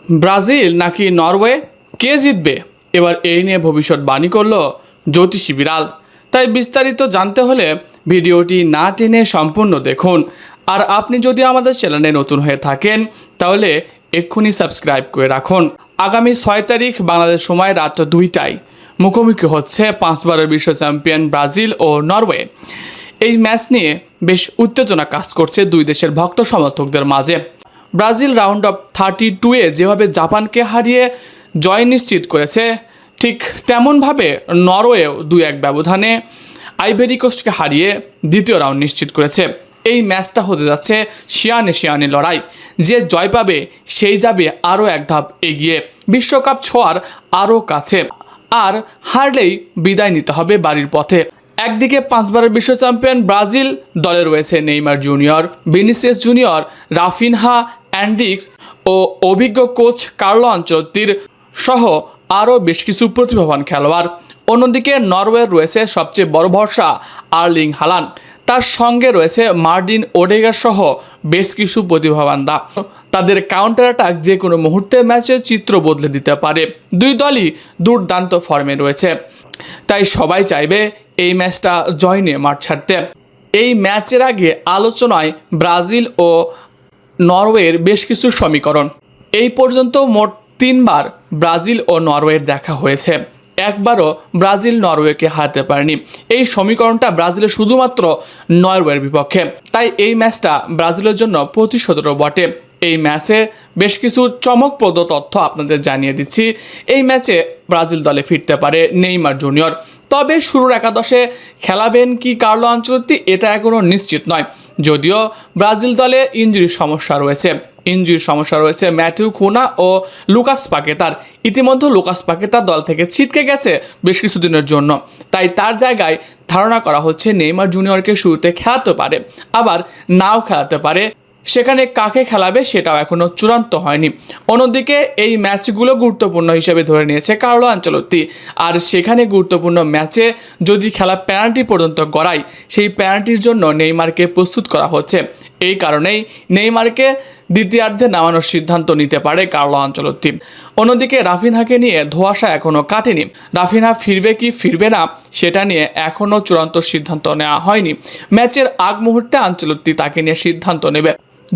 Brazil নাকি Norway, কে জিতবে? এবার এই নিয়ে ভবিষ্যৎবাণী করল জ্যোতিষী বিড়াল। তাই বিস্তারিত জানতে হলে ভিডিওটি না টেনে সম্পূর্ণ দেখুন। আর আপনি যদি আমাদের চ্যানেলে নতুন হয়ে থাকেন তাহলে এক্ষুনি সাবস্ক্রাইব করে রাখুন। আগামী 6 তারিখ বাংলাদেশ সময় রাত 2টায় মুখোমুখি হচ্ছে 5 বারের বিশ্ব চ্যাম্পিয়ন ব্রাজিল ও নরওয়ে। এই ম্যাচ নিয়ে বেশ উত্তেজনা কাজ করছে দুই দেশের ভক্ত সমর্থকদের মাঝে। ব্রাজিল রাউন্ড অফ 32-এ যেভাবে জাপানকে হারিয়ে জয় নিশ্চিত করেছে, ঠিক তেমনভাবে নরওয়েও 2-1 ব্যবধানে আইভরি কোস্টকে হারিয়ে দ্বিতীয় রাউন্ড নিশ্চিত করেছে। এই ম্যাচটা হতে যাচ্ছে শিয়ানে লড়াই। যে জয় পাবে সেই যাবে আরও এক ধাপ এগিয়ে, বিশ্বকাপ ছোঁয়ার আরও কাছে। আর হারলেই বিদায় নিতে হবে বাড়ির পথে। একদিকে 5 বারের বিশ্ব চ্যাম্পিয়ন ব্রাজিল দলে রয়েছে Neymar junior, Vinicius junior, Raphinha, অ্যান্ডিক্স ও অভিজ্ঞ কোচ কার্লো আনচেলত্তির সহ আরও বেশ কিছু প্রতিভাবান খেলোয়াড়। অন্যদিকে নরওয়ের রয়েছে সবচেয়ে বড় ভরসা আর্লিং হালান্ড, তার সঙ্গে রয়েছে মার্টিন ওডেগার সহ বেশ কিছু প্রতিভাবান দা। তাদের কাউন্টার অ্যাটাক যে কোনো মুহূর্তে ম্যাচের চিত্র বদলে দিতে পারে। দুই দলই দুর্দান্ত ফর্মে রয়েছে, তাই সবাই চাইবে এই ম্যাচটা জয় নিয়ে মাঠ ছাড়তে। এই ম্যাচের আগে আলোচনায় ব্রাজিল ও নরওয়ের বেশ কিছু সমীকরণ। এই পর্যন্ত মোট 3 বার ব্রাজিল ও নরওয়ের দেখা হয়েছে, একবারও ব্রাজিল নরওয়েকে হারাতে পারেনি। এই সমীকরণটা ব্রাজিলের শুধুমাত্র নরওয়ের বিপক্ষে, তাই এই ম্যাচটা ব্রাজিলের জন্য প্রতিশোধেরও বটে। এই ম্যাচে বেশ কিছু চমকপ্রদ তথ্য আপনাদের জানিয়ে দিচ্ছি। এই ম্যাচে ব্রাজিল দলে ফিরতে পারে নেইমার জুনিয়র, তবে শুরুর একাদশে খেলাবেন কি কার্লো আনচেলত্তি এটা এখনও নিশ্চিত নয়। যদিও ব্রাজিল দলে ইনজুরির সমস্যা রয়েছে ম্যাথিউ কুনা ও লুকাস পাকেতার। ইতিমধ্যে লুকাস পাকেতার দল থেকে ছিটকে গেছে বেশ কিছুদিনের জন্য, তাই তার জায়গায় ধারণা করা হচ্ছে নেইমার জুনিয়রকে শুরুতে খেলাতে পারে, আবার নাও খেলাতে পারে। সেখানে কাকে খেলাবে সেটাও এখনও চূড়ান্ত হয়নি। অন্যদিকে এই ম্যাচগুলো গুরুত্বপূর্ণ হিসেবে ধরে নিয়েছে কার্লো আনচেলত্তি। আর সেখানে গুরুত্বপূর্ণ ম্যাচে যদি খেলা পেনাল্টি পর্যন্ত গড়ায়, সেই পেনাল্টির জন্য নেইমারকে প্রস্তুত করা হচ্ছে। এই কারণেই নেইমারকে দ্বিতীয়ার্ধে নামানোর সিদ্ধান্ত নিতে পারে কার্লো আনচেলত্তি। অন্যদিকে রাফিনহাকে নিয়ে ধোঁয়াশা এখনও কাটেনি। রাফিনহা ফিরবে কি ফিরবে না সেটা নিয়ে এখনও চূড়ান্ত সিদ্ধান্ত নেওয়া হয়নি। ম্যাচের আগ মুহূর্তে আনচেলত্তি তাকে নিয়ে সিদ্ধান্ত নেবে।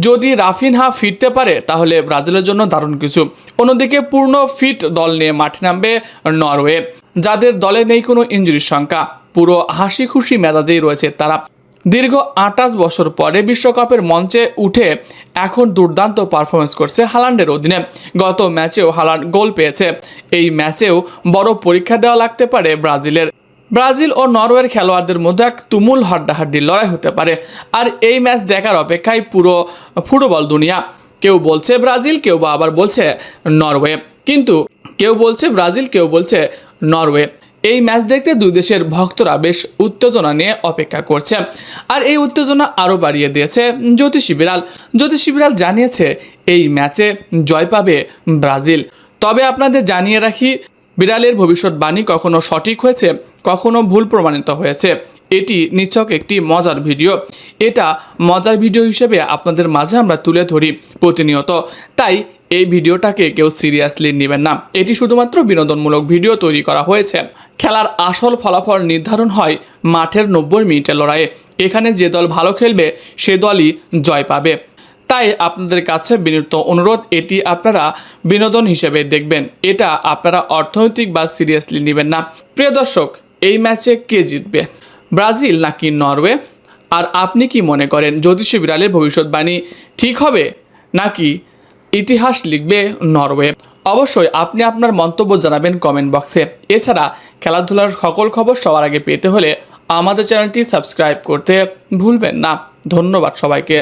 যদি রাফিনহা ফিরতে পারে তাহলে ব্রাজিলের জন্য দারুণ কিছু। অন্যদিকে পূর্ণ ফিট দল নিয়ে মাঠে নামবে নরওয়ে, যাদের দলে নেই কোনো ইনজুরির শঙ্কা। পুরো হাসি খুশি মেজাজেই রয়েছে তারা। দীর্ঘ 28 বছর পরে বিশ্বকাপের মঞ্চে উঠে এখন দুর্দান্ত পারফরমেন্স করছে হালান্ডের অধীনে। গত ম্যাচেও হালান্ড গোল পেয়েছে। এই ম্যাচেও বড় পরীক্ষা দেওয়া লাগতে পারে ব্রাজিলের। ব্রাজিল ও নরওয়ের খেলোয়াড়দের মধ্যে এক তুমুল হাড্ডাহাড্ডির লড়াই হতে পারে। আর এই ম্যাচ দেখার অপেক্ষায় পুরো ফুটবল দুনিয়া। কেউ বলছে ব্রাজিল, কেউ বা আবার বলছে নরওয়ে, কিন্তু কেউ বলছে ব্রাজিল, কেউ বলছে নরওয়ে। এই ম্যাচ দেখতে দুই দেশের ভক্তরা বেশ উত্তেজনা নিয়ে অপেক্ষা করছে। আর এই উত্তেজনা আরও বাড়িয়ে দিয়েছে জ্যোতিষী বিড়াল জানিয়েছে এই ম্যাচে জয় পাবে ব্রাজিল। তবে আপনাদের জানিয়ে রাখি, বিড়ালের ভবিষ্যৎবাণী কখনো সঠিক হয়েছে, কখনো ভুল প্রমাণিত হয়েছে। এটি নিছক একটি মজার ভিডিও। এটা মজার ভিডিও হিসেবে আপনাদের মাঝে আমরা তুলে ধরি প্রতিনিয়ত, তাই এই ভিডিওটাকে কেউ সিরিয়াসলি নেবেন না। এটি শুধুমাত্র বিনোদনমূলক ভিডিও তৈরি করা হয়েছে। খেলার আসল ফলাফল নির্ধারণ হয় মাঠের 90 মিনিটের লড়াইয়ে। এখানে যে দল ভালো খেলবে সে দলই জয় পাবে। তাই আপনাদের কাছে বিনীত অনুরোধ, এটি আপনারা বিনোদন হিসেবে দেখবেন, এটা আপনারা অর্থনৈতিক বা সিরিয়াসলি নেবেন না। প্রিয় দর্শক, এই ম্যাচে কে জিতবে, ব্রাজিল নাকি নরওয়ে? আর আপনি কি মনে করেন, জ্যোতিষী বিড়ালের ভবিষ্যৎবাণী ঠিক হবে নাকি ইতিহাস লিখবে নরওয়ে? অবশ্যই আপনি আপনার মন্তব্য জানাবেন কমেন্ট বক্সে। এছাড়া খেলাধুলার সকল খবর সবার আগে পেতে হলে আমাদের চ্যানেলটি সাবস্ক্রাইব করতে ভুলবেন না। ধন্যবাদ সবাইকে।